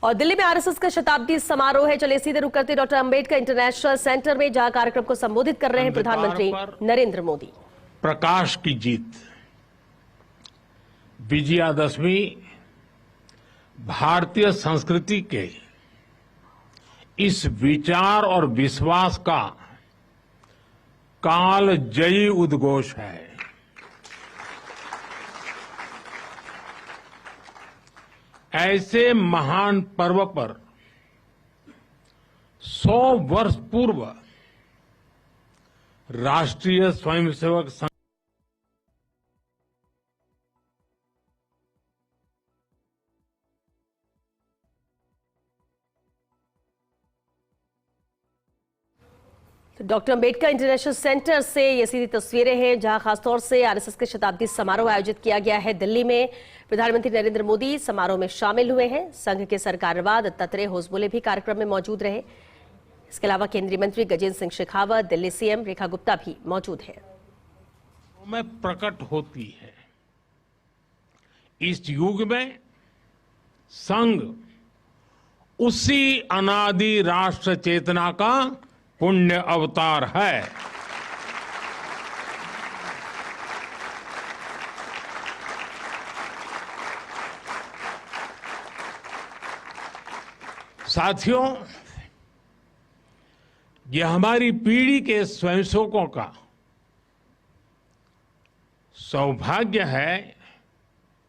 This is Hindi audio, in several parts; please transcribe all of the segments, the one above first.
और दिल्ली में आरएसएस का शताब्दी समारोह है। चलिए सीधे रुक करते डॉक्टर अंबेडकर इंटरनेशनल सेंटर में, जहां कार्यक्रम को संबोधित कर रहे हैं प्रधानमंत्री नरेंद्र मोदी। प्रकाश की जीत, विजयादशमी भारतीय संस्कृति के इस विचार और विश्वास का कालजयी उद्घोष है। ऐसे महान पर्व पर 100 वर्ष पूर्व राष्ट्रीय स्वयंसेवक संघ तो डॉक्टर अंबेडकर इंटरनेशनल सेंटर से ये सीधी तस्वीरें हैं, जहां खासतौर से आरएसएस के शताब्दी समारोह आयोजित किया गया है दिल्ली में। प्रधानमंत्री नरेंद्र मोदी समारोह में शामिल हुए हैं। संघ के सरकारवाद दत्तात्रेय होसबोले भी कार्यक्रम में मौजूद रहे। इसके अलावा केंद्रीय मंत्री गजेंद्र सिंह शेखावत, दिल्ली सीएम रेखा गुप्ता भी मौजूद है। में प्रकट होती है। इस युग में संघ उसी अनादि राष्ट्र चेतना का पुण्य अवतार है। साथियों, ये हमारी पीढ़ी के स्वयंसेवकों का सौभाग्य है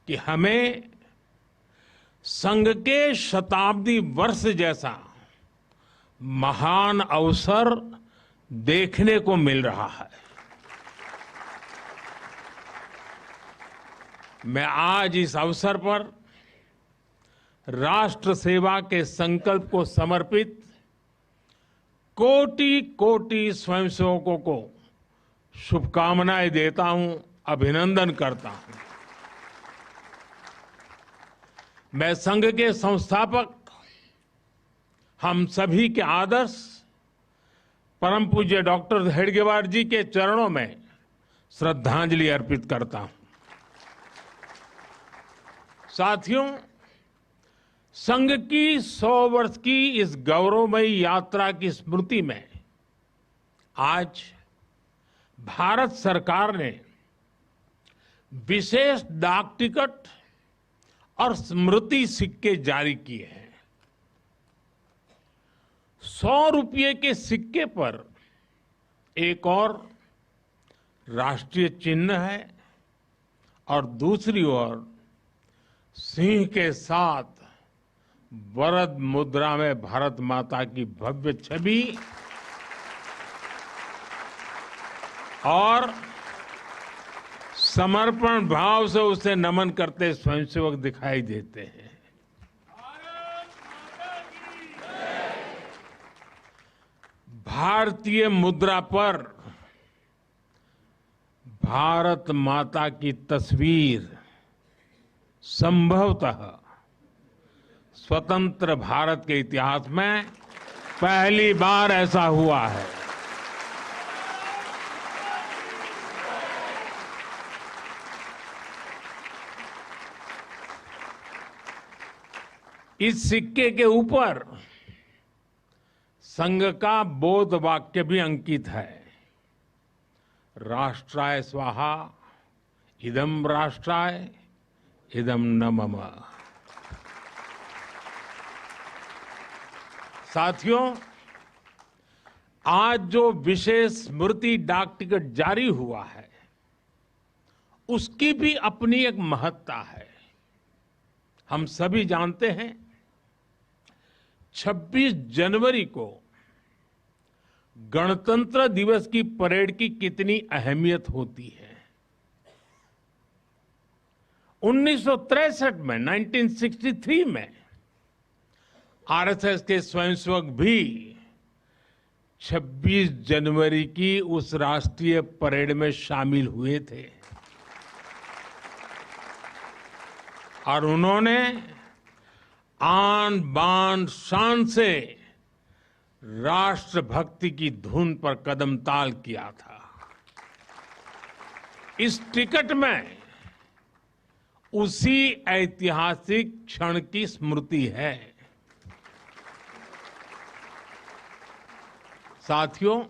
कि हमें संघ के शताब्दी वर्ष जैसा महान अवसर देखने को मिल रहा है। मैं आज इस अवसर पर राष्ट्र सेवा के संकल्प को समर्पित कोटि कोटि स्वयंसेवकों को शुभकामनाएं देता हूं, अभिनंदन करता हूं। मैं संघ के संस्थापक हम सभी के आदर्श परम पूज्य डॉक्टर हेडगेवार जी के चरणों में श्रद्धांजलि अर्पित करता हूं। साथियों, संघ की 100 वर्ष की इस गौरवमयी यात्रा की स्मृति में आज भारत सरकार ने विशेष डाक टिकट और स्मृति सिक्के जारी किए हैं। 100 रुपये के सिक्के पर एक और राष्ट्रीय चिन्ह है और दूसरी ओर सिंह के साथ वरद मुद्रा में भारत माता की भव्य छवि और समर्पण भाव से उसे नमन करते स्वयंसेवक दिखाई देते हैं। भारतीय मुद्रा पर भारत माता की तस्वीर संभवतः स्वतंत्र भारत के इतिहास में पहली बार ऐसा हुआ है। इस सिक्के के ऊपर संघ का बोध वाक्य भी अंकित है। राष्ट्राय स्वाहा इदम राष्ट्राय इदम न मम। साथियों, आज जो विशेष स्मृति डाक टिकट जारी हुआ है, उसकी भी अपनी एक महत्ता है। हम सभी जानते हैं 26 जनवरी को गणतंत्र दिवस की परेड की कितनी अहमियत होती है। 1963 में 1963 में आरएसएस के स्वयंसेवक भी 26 जनवरी की उस राष्ट्रीय परेड में शामिल हुए थे और उन्होंने आन बान शान से राष्ट्रभक्ति की धुन पर कदम ताल किया था। इस टिकट में उसी ऐतिहासिक क्षण की स्मृति है। साथियों,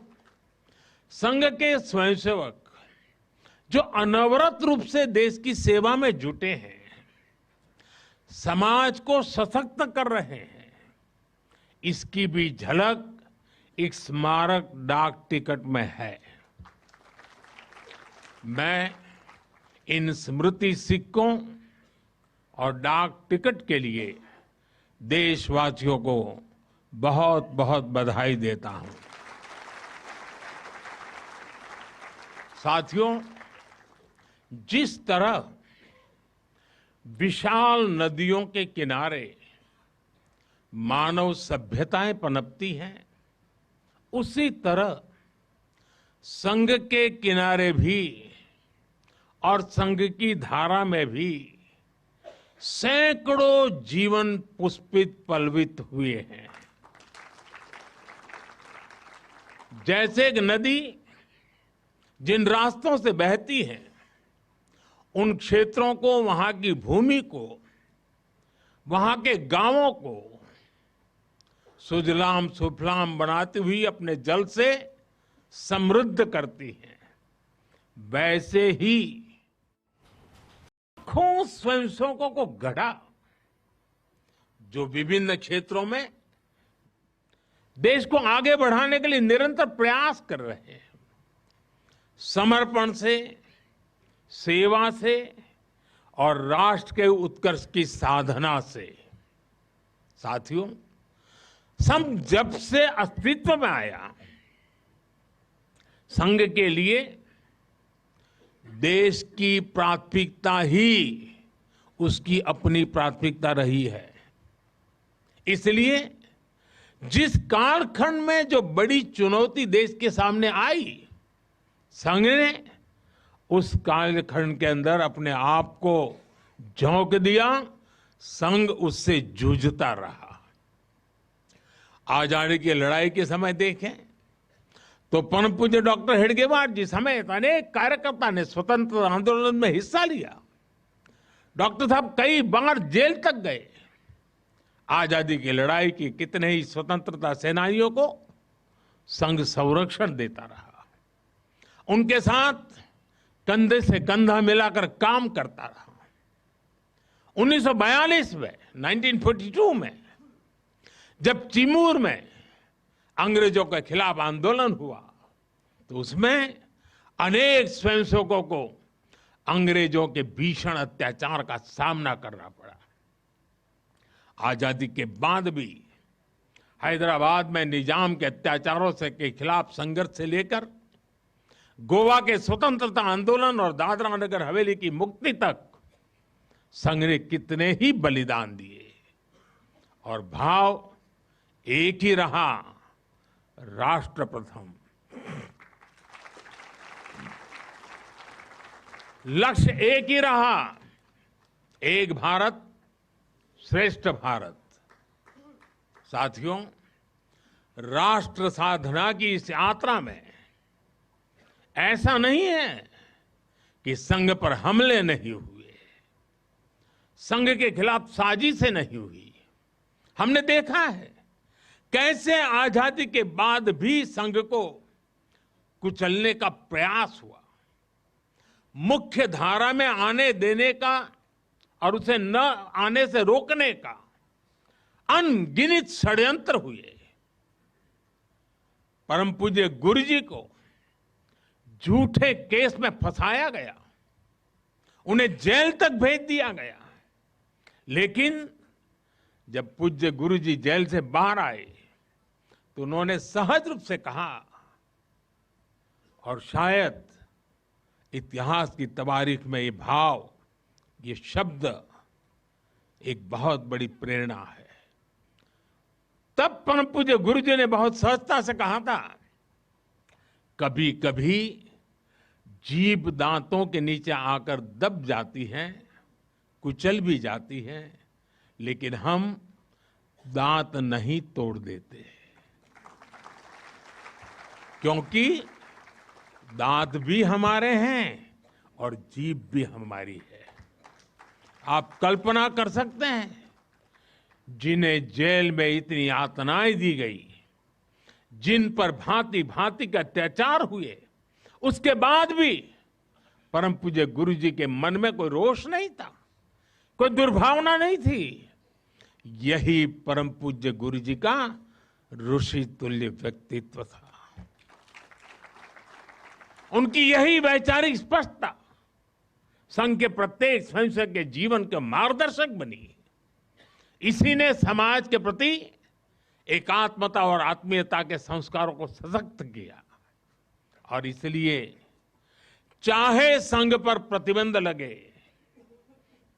संघ के स्वयंसेवक जो अनवरत रूप से देश की सेवा में जुटे हैं, समाज को सशक्त कर रहे हैं, इसकी भी झलक एक स्मारक डाक टिकट में है। मैं इन स्मृति सिक्कों और डाक टिकट के लिए देशवासियों को बहुत बहुत बधाई देता हूं। साथियों, जिस तरह विशाल नदियों के किनारे मानव सभ्यताएं पनपती हैं, उसी तरह संघ के किनारे भी और संघ की धारा में भी सैकड़ों जीवन पुष्पित पल्वित हुए हैं। जैसे एक नदी जिन रास्तों से बहती है, उन क्षेत्रों को, वहां की भूमि को, वहां के गांवों को सुजलाम सुफलाम बनाती हुई अपने जल से समृद्ध करती है, वैसे ही लाखों स्वयंसेवकों को गढ़ा जो विभिन्न क्षेत्रों में देश को आगे बढ़ाने के लिए निरंतर प्रयास कर रहे हैं। समर्पण से, सेवा से और राष्ट्र के उत्कर्ष की साधना से। साथियों, संघ जब से अस्तित्व में आया, संघ के लिए देश की प्राथमिकता ही उसकी अपनी प्राथमिकता रही है। इसलिए जिस कालखंड में जो बड़ी चुनौती देश के सामने आई, संघ ने उस कालखंड के अंदर अपने आप को झोंक दिया, संघ उससे जूझता रहा। आजादी की लड़ाई के समय देखें तो परम पूज्य डॉक्टर हेडगेवार जी समेत अनेक कार्यकर्ता ने स्वतंत्रता आंदोलन में हिस्सा लिया। डॉक्टर साहब कई बार जेल तक गए। आजादी की लड़ाई की कितने ही स्वतंत्रता सेनानियों को संघ संरक्षण देता रहा, उनके साथ कंधे से कंधा मिलाकर काम करता रहा। 1942 में, 1942 में जब चिमूर में अंग्रेजों के खिलाफ आंदोलन हुआ, तो उसमें अनेक स्वयंसेवकों को अंग्रेजों के भीषण अत्याचार का सामना करना पड़ा। आजादी के बाद भी हैदराबाद में निजाम के अत्याचारों से के खिलाफ संघर्ष से लेकर गोवा के स्वतंत्रता आंदोलन और दादरा नगर हवेली की मुक्ति तक संघ ने कितने ही बलिदान दिए, और भाव एक ही रहा, राष्ट्र प्रथम। लक्ष्य एक ही रहा, एक भारत श्रेष्ठ भारत। साथियों, राष्ट्र साधना की इस यात्रा में ऐसा नहीं है कि संघ पर हमले नहीं हुए, संघ के खिलाफ साजिशें नहीं हुई। हमने देखा है कैसे आजादी के बाद भी संघ को कुचलने का प्रयास हुआ, मुख्य धारा में आने देने का और उसे न आने से रोकने का अनगिनत षड्यंत्र हुए। परम पूज्य गुरु जी को झूठे केस में फंसाया गया, उन्हें जेल तक भेज दिया गया, लेकिन जब पूज्य गुरु जी जेल से बाहर आए तो उन्होंने सहज रूप से कहा, और शायद इतिहास की तवारीख में ये भाव, ये शब्द एक बहुत बड़ी प्रेरणा है। तब परम पूज्य गुरु जी ने बहुत सहजता से कहा था, कभी कभी जीभ दांतों के नीचे आकर दब जाती है, कुचल भी जाती है, लेकिन हम दांत नहीं तोड़ देते, क्योंकि दांत भी हमारे हैं और जीभ भी हमारी है। आप कल्पना कर सकते हैं, जिन्हें जेल में इतनी यातनाएं दी गई, जिन पर भांति भांति के अत्याचार हुए, उसके बाद भी परम पूज्य गुरु जी के मन में कोई रोष नहीं था, कोई दुर्भावना नहीं थी। यही परम पूज्य गुरु जी का ऋषि तुल्य व्यक्तित्व था। उनकी यही वैचारिक स्पष्टता संघ के प्रत्येक स्वयंसेवक के जीवन के मार्गदर्शक बनी। इसी ने समाज के प्रति एकात्मता और आत्मीयता के संस्कारों को सशक्त किया। और इसलिए चाहे संघ पर प्रतिबंध लगे,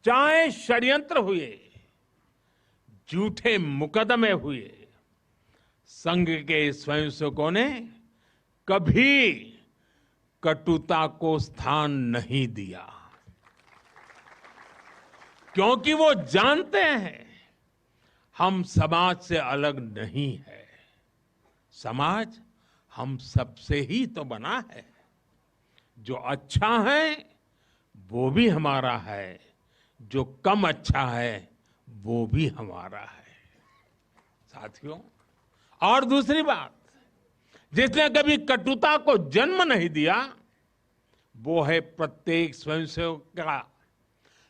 चाहे षड्यंत्र हुए, झूठे मुकदमे हुए, संघ के स्वयंसेवकों ने कभी कटुता को स्थान नहीं दिया, क्योंकि वो जानते हैं हम समाज से अलग नहीं है। समाज हम सबसे ही तो बना है। जो अच्छा है वो भी हमारा है, जो कम अच्छा है वो भी हमारा है। साथियों, और दूसरी बात, जिसने कभी कटुता को जन्म नहीं दिया, वो है प्रत्येक स्वयंसेवक का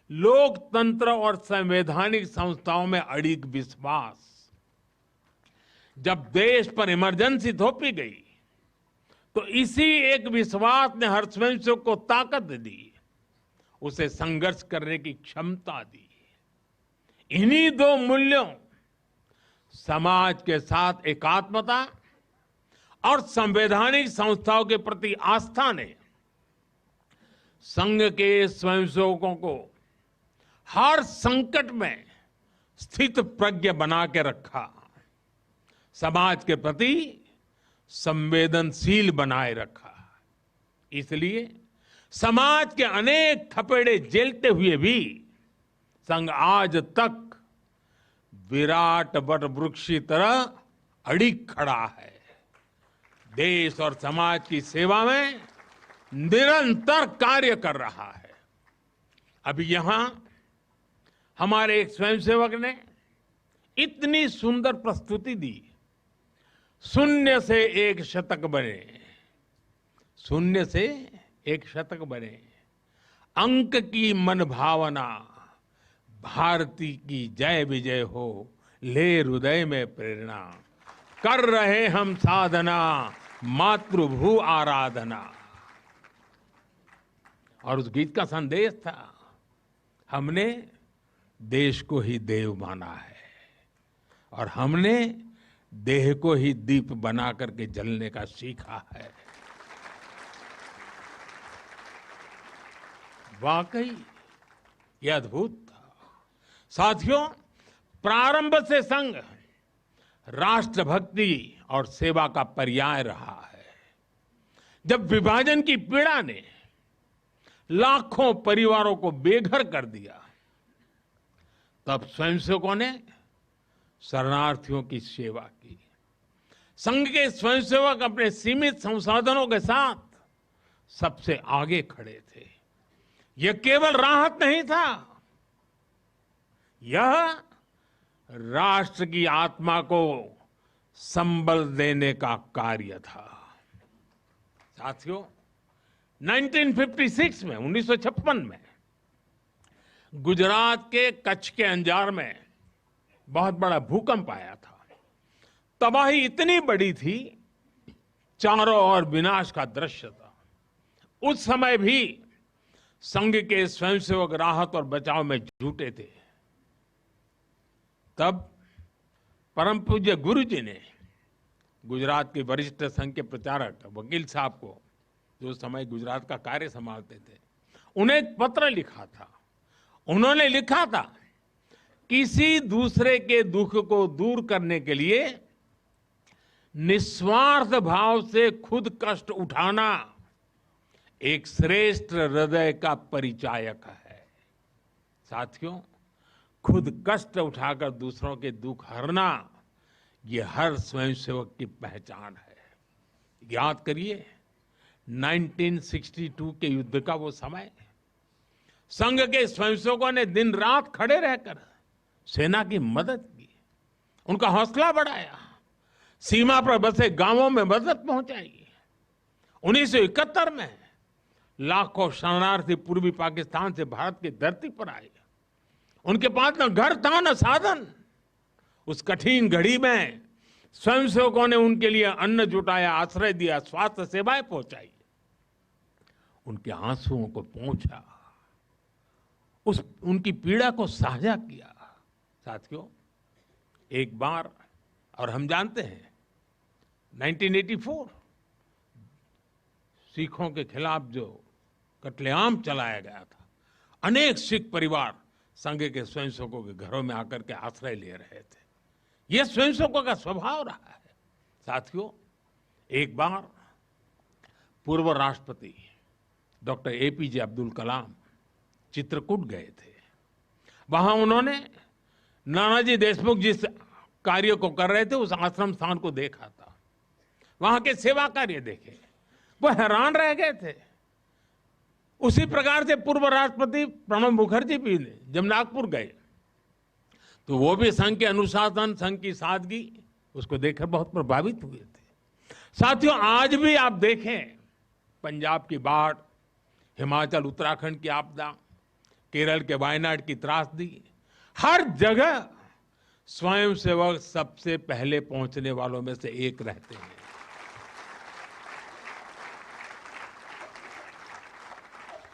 लोकतंत्र और संवैधानिक संस्थाओं में अडिग विश्वास। जब देश पर इमरजेंसी थोपी गई तो इसी एक विश्वास ने हर स्वयंसेवक को ताकत दी, उसे संघर्ष करने की क्षमता दी। इन्हीं दो मूल्यों, समाज के साथ एकात्मता और संवैधानिक संस्थाओं के प्रति आस्था ने संघ के स्वयंसेवकों को हर संकट में स्थित प्रज्ञ बना के रखा, समाज के प्रति संवेदनशील बनाए रखा। इसलिए समाज के अनेक थपेड़े झेलते हुए भी संघ आज तक विराट वट वृक्ष की तरह अडिग खड़ा है। देश और समाज की सेवा में निरंतर कार्य कर रहा है। अभी यहां हमारे एक स्वयंसेवक ने इतनी सुंदर प्रस्तुति दी, शून्य से एक शतक बने, शून्य से एक शतक बने, अंक की मन भावना, भारती की जय विजय हो, ले हृदय में प्रेरणा, कर रहे हम साधना, मातृभू आराधना। और उस गीत का संदेश था, हमने देश को ही देव माना है और हमने देह को ही दीप बना करके जलने का सीखा है। वाकई यह अद्भुत था। साथियों, प्रारंभ से संघ राष्ट्रभक्ति और सेवा का पर्याय रहा है। जब विभाजन की पीड़ा ने लाखों परिवारों को बेघर कर दिया, तब स्वयंसेवकों ने शरणार्थियों की सेवा की। संघ के स्वयंसेवक अपने सीमित संसाधनों के साथ सबसे आगे खड़े थे। यह केवल राहत नहीं था, यह राष्ट्र की आत्मा को संबल देने का कार्य था। साथियों, 1956 में 1956 में गुजरात के कच्छ के अंजार में बहुत बड़ा भूकंप आया था। तबाही इतनी बड़ी थी, चारों ओर विनाश का दृश्य था। उस समय भी संघ के स्वयंसेवक राहत और बचाव में जुटे थे। तब परम पूज्य गुरु जी ने गुजरात के वरिष्ठ संघ के प्रचारक वकील साहब को, जो समय गुजरात का कार्य संभालते थे, उन्हें एक पत्र लिखा था। उन्होंने लिखा था, किसी दूसरे के दुख को दूर करने के लिए निस्वार्थ भाव से खुद कष्ट उठाना एक श्रेष्ठ हृदय का परिचायक है। साथियों, खुद कष्ट उठाकर दूसरों के दुख हरना, ये हर स्वयंसेवक की पहचान है। याद करिए 1962 के युद्ध का वो समय, संघ के स्वयंसेवकों ने दिन रात खड़े रहकर सेना की मदद की, उनका हौसला बढ़ाया। सीमा पर बसे गांवों में मदद पहुंचाई। 1971 में लाखों शरणार्थी पूर्वी पाकिस्तान से भारत की धरती पर आए। उनके पास न घर था न साधन। उस कठिन घड़ी में स्वयंसेवकों ने उनके लिए अन्न जुटाया, आश्रय दिया, स्वास्थ्य सेवाएं पहुंचाई, उनके आंसुओं को पहुंचा, उनकी पीड़ा को साझा किया। साथियों, एक बार, और हम जानते हैं 1984 सिखों के खिलाफ जो कत्लेआम चलाया गया था, अनेक सिख परिवार संघ के स्वयंसेवकों के घरों में आकर के आश्रय ले रहे थे। यह स्वयंसेवकों का स्वभाव रहा है। साथियों, एक बार पूर्व राष्ट्रपति डॉक्टर एपीजे अब्दुल कलाम चित्रकूट गए थे। वहां उन्होंने नानाजी देशमुख जिस कार्य को कर रहे थे उस आश्रम स्थान को देखा था, वहां के सेवा कार्य देखे, वो हैरान रह गए थे। उसी प्रकार से पूर्व राष्ट्रपति प्रणब मुखर्जी भी जब नागपुर गए तो वो भी संघ के अनुशासन, संघ की सादगी, उसको देखकर बहुत प्रभावित हुए थे। साथियों, आज भी आप देखें, पंजाब की बाढ़, हिमाचल उत्तराखंड की आपदा, केरल के वायनाड की त्रासदी, हर जगह स्वयंसेवक सबसे पहले पहुंचने वालों में से एक रहते हैं।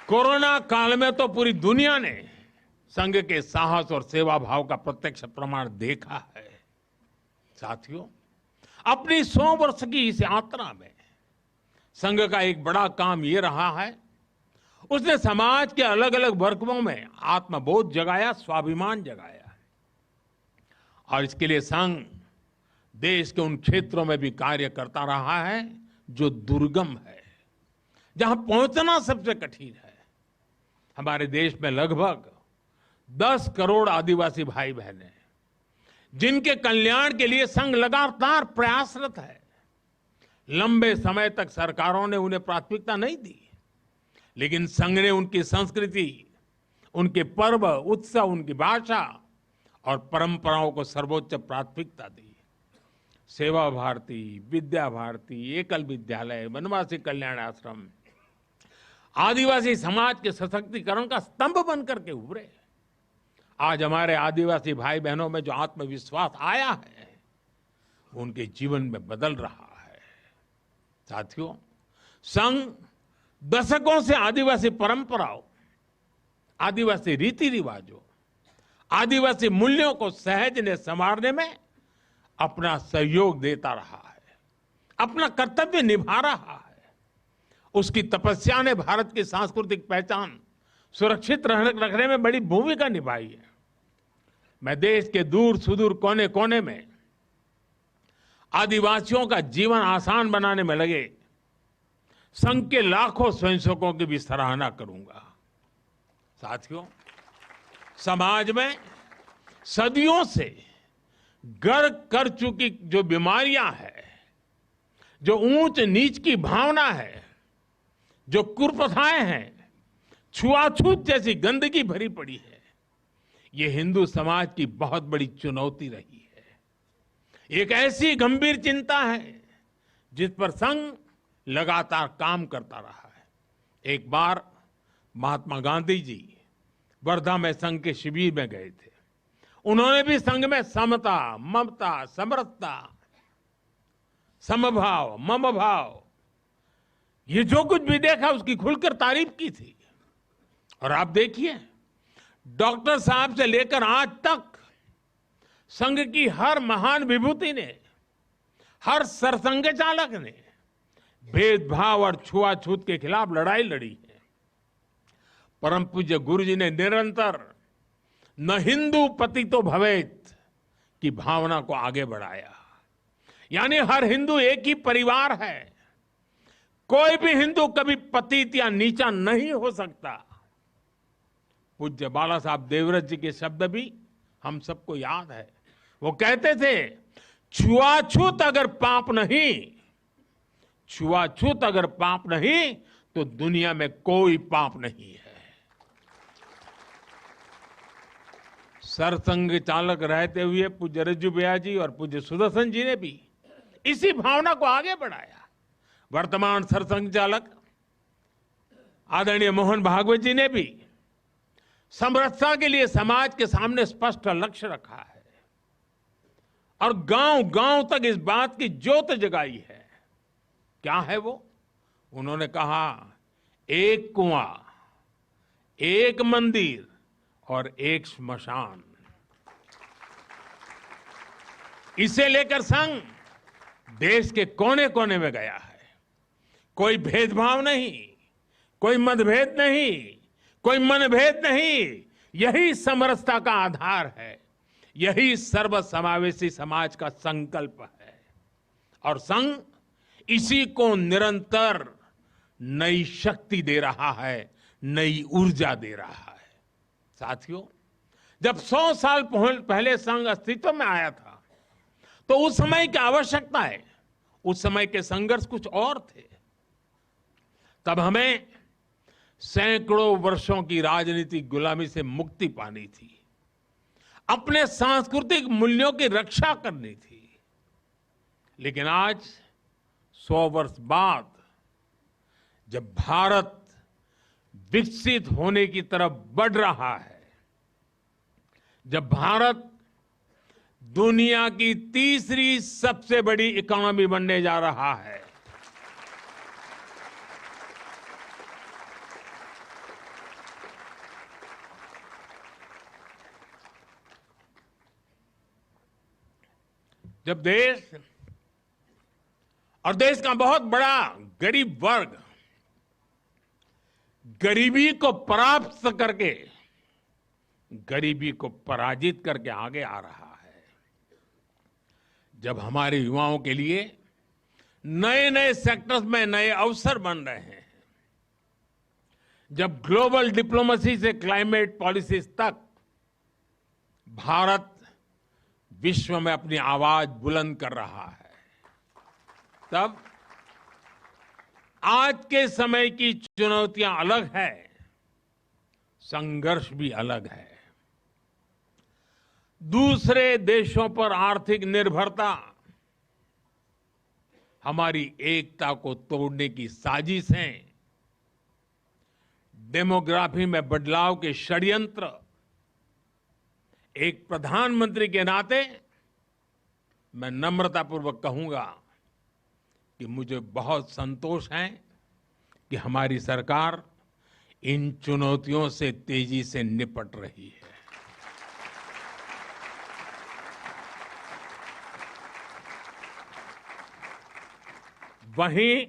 कोरोना काल में तो पूरी दुनिया ने संघ के साहस और सेवा भाव का प्रत्यक्ष प्रमाण देखा है। साथियों, अपनी 100 वर्ष की इस यात्रा में संघ का एक बड़ा काम ये रहा है, उसने समाज के अलग अलग वर्गों में आत्मबोध जगाया, स्वाभिमान जगाया। और इसके लिए संघ देश के उन क्षेत्रों में भी कार्य करता रहा है जो दुर्गम है, जहां पहुंचना सबसे कठिन है। हमारे देश में लगभग 10 करोड़ आदिवासी भाई बहन हैं, जिनके कल्याण के लिए संघ लगातार प्रयासरत है। लंबे समय तक सरकारों ने उन्हें प्राथमिकता नहीं दी, लेकिन संघ ने उनकी संस्कृति, उनके पर्व, उत्सव, उनकी भाषा और परंपराओं को सर्वोच्च प्राथमिकता दी। सेवा भारती, विद्या भारती, एकल विद्यालय, वनवासी कल्याण आश्रम आदिवासी समाज के सशक्तिकरण का स्तंभ बनकर के उभरे। आज हमारे आदिवासी भाई बहनों में जो आत्मविश्वास आया है, वो उनके जीवन में बदल रहा है। साथियों, संघ दशकों से आदिवासी परंपराओं, आदिवासी रीति रिवाजों, आदिवासी मूल्यों को सहज ने संवारने में अपना सहयोग देता रहा है, अपना कर्तव्य निभा रहा है। उसकी तपस्या ने भारत की सांस्कृतिक पहचान सुरक्षित रखने में बड़ी भूमिका निभाई है। मैं देश के दूर सुदूर कोने कोने में आदिवासियों का जीवन आसान बनाने में लगे संघ के लाखों स्वयंसेवकों की भी सराहना करूंगा। साथियों, समाज में सदियों से गर्क कर चुकी जो बीमारियां हैं, जो ऊंच नीच की भावना है, जो कुप्रथाएं हैं, छुआछूत जैसी गंदगी भरी पड़ी है, ये हिंदू समाज की बहुत बड़ी चुनौती रही है। एक ऐसी गंभीर चिंता है जिस पर संघ लगातार काम करता रहा है। एक बार महात्मा गांधी जी वर्धा में संघ के शिविर में गए थे। उन्होंने भी संघ में समता, ममता, समरसता, समभाव, मम भाव, ये जो कुछ भी देखा उसकी खुलकर तारीफ की थी। और आप देखिए, डॉक्टर साहब से लेकर आज तक संघ की हर महान विभूति ने, हर सरसंघ चालक ने भेदभाव और छुआछूत के खिलाफ लड़ाई लड़ी है। परम पूज्य गुरु जी ने निरंतर न हिंदू पतितो भवेत की भावना को आगे बढ़ाया। यानी हर हिंदू एक ही परिवार है, कोई भी हिंदू कभी पतित या नीचा नहीं हो सकता। पूज्य बाला साहब देवव्रत जी के शब्द भी हम सबको याद है। वो कहते थे, छुआछूत अगर पाप नहीं, छुआछूत अगर पाप नहीं तो दुनिया में कोई पाप नहीं है। सरसंघ चालक रहते हुए पूज्य रज्जू भैया जी और पूज्य सुदर्शन जी ने भी इसी भावना को आगे बढ़ाया। वर्तमान सरसंघचालक आदरणीय मोहन भागवत जी ने भी समरसता के लिए समाज के सामने स्पष्ट लक्ष्य रखा है और गांव-गांव तक इस बात की ज्योत जगाई है। क्या है वो? उन्होंने कहा, एक कुआं, एक मंदिर और एक श्मशान। इसे लेकर संघ देश के कोने कोने में गया है। कोई भेदभाव नहीं, कोई मतभेद नहीं, कोई मनभेद नहीं। यही समरसता का आधार है, यही सर्वसमावेशी समाज का संकल्प है और संघ इसी को निरंतर नई शक्ति दे रहा है, नई ऊर्जा दे रहा है। साथियों, जब 100 साल पहले संघ अस्तित्व में आया था तो उस समय की आवश्यकताएं, उस समय के संघर्ष कुछ और थे। तब हमें सैकड़ों वर्षों की राजनीतिक गुलामी से मुक्ति पानी थी, अपने सांस्कृतिक मूल्यों की रक्षा करनी थी। लेकिन आज 100 वर्ष बाद जब भारत विकसित होने की तरफ बढ़ रहा है, जब भारत दुनिया की तीसरी सबसे बड़ी इकोनॉमी बनने जा रहा है, जब देश और देश का बहुत बड़ा गरीब वर्ग गरीबी को परास्त करके, गरीबी को पराजित करके आगे आ रहा है, जब हमारे युवाओं के लिए नए नए सेक्टर्स में नए अवसर बन रहे हैं, जब ग्लोबल डिप्लोमेसी से क्लाइमेट पॉलिसीज तक भारत विश्व में अपनी आवाज बुलंद कर रहा है, तब आज के समय की चुनौतियां अलग है, संघर्ष भी अलग है। दूसरे देशों पर आर्थिक निर्भरता हमारी एकता को तोड़ने की साजिश है। डेमोग्राफी में बदलाव के षड्यंत्र। एक प्रधानमंत्री के नाते मैं नम्रतापूर्वक कहूंगा कि मुझे बहुत संतोष है कि हमारी सरकार इन चुनौतियों से तेजी से निपट रही है। वहीं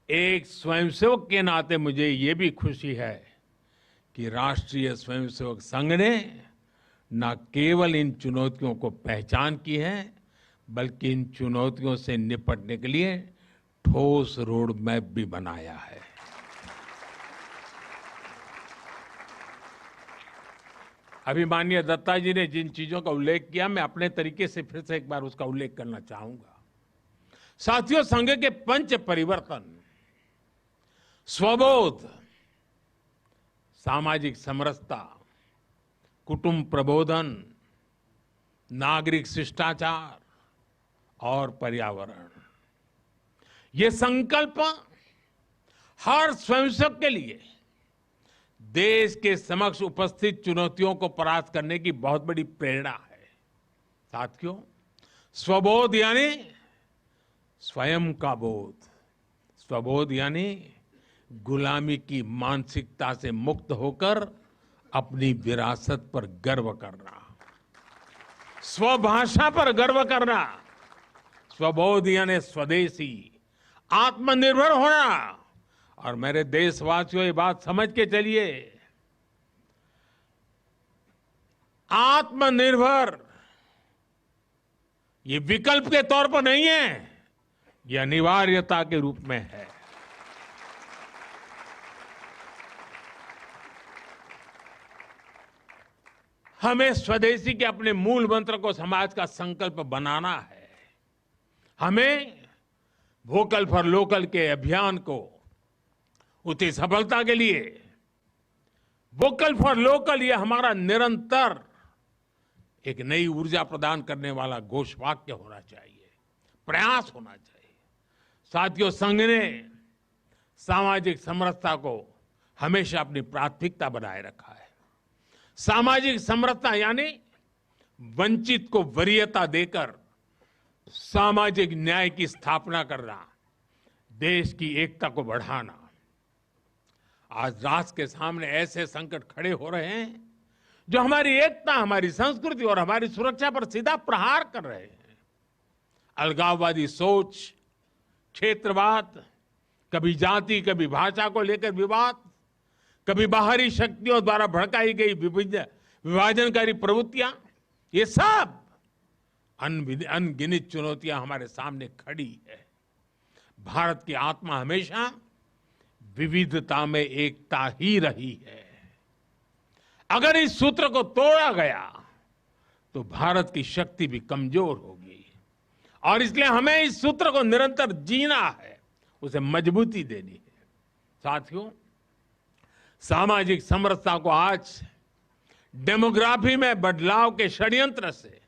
एक स्वयंसेवक के नाते मुझे ये भी खुशी है कि राष्ट्रीय स्वयंसेवक संघ ने न केवल इन चुनौतियों को पहचान की है, बल्कि इन चुनौतियों से निपटने के लिए ठोस रोड मैप भी बनाया है। अभी माननीय दत्ता जी ने जिन चीजों का उल्लेख किया, मैं अपने तरीके से फिर से एक बार उसका उल्लेख करना चाहूंगा। साथियों, संघ के पंच परिवर्तन, स्वबोध, सामाजिक समरसता, कुटुंब प्रबोधन, नागरिक शिष्टाचार और पर्यावरण, ये संकल्प हर स्वयंसेवक के लिए देश के समक्ष उपस्थित चुनौतियों को परास्त करने की बहुत बड़ी प्रेरणा है। साथियों, स्वबोध यानी स्वयं का बोध, स्वबोध यानी गुलामी की मानसिकता से मुक्त होकर अपनी विरासत पर गर्व करना, स्वभाषा पर गर्व करना। स्वबोध यानी स्वदेशी, आत्मनिर्भर होना। और मेरे देशवासियों, ये बात समझ के चलिए, आत्मनिर्भर ये विकल्प के तौर पर नहीं है, ये अनिवार्यता के रूप में है। हमें स्वदेशी के अपने मूल मंत्र को समाज का संकल्प बनाना है। हमें वोकल फॉर लोकल के अभियान को उसकी सफलता के लिए वोकल फॉर लोकल ये हमारा निरंतर एक नई ऊर्जा प्रदान करने वाला घोषवाक्य होना चाहिए। प्रयास होना चाहिए। साथियों, संघ ने सामाजिक समरसता को हमेशा अपनी प्राथमिकता बनाए रखा है। सामाजिक समरसता यानी वंचित को वरीयता देकर सामाजिक न्याय की स्थापना करना, देश की एकता को बढ़ाना। आज राष्ट्र के सामने ऐसे संकट खड़े हो रहे हैं जो हमारी एकता, हमारी संस्कृति और हमारी सुरक्षा पर सीधा प्रहार कर रहे हैं। अलगाववादी सोच, क्षेत्रवाद, कभी जाति, कभी भाषा को लेकर विवाद, कभी बाहरी शक्तियों द्वारा भड़काई गई विभाजनकारी प्रवृत्तियां, ये सब अनगिनत चुनौतियां हमारे सामने खड़ी है। भारत की आत्मा हमेशा विविधता में एकता ही रही है। अगर इस सूत्र को तोड़ा गया तो भारत की शक्ति भी कमजोर होगी और इसलिए हमें इस सूत्र को निरंतर जीना है, उसे मजबूती देनी है। साथियों, सामाजिक समरसता को आज डेमोग्राफी में बदलाव के षड्यंत्र से,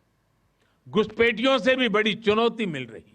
घुसपैठियों से भी बड़ी चुनौती मिल रही है।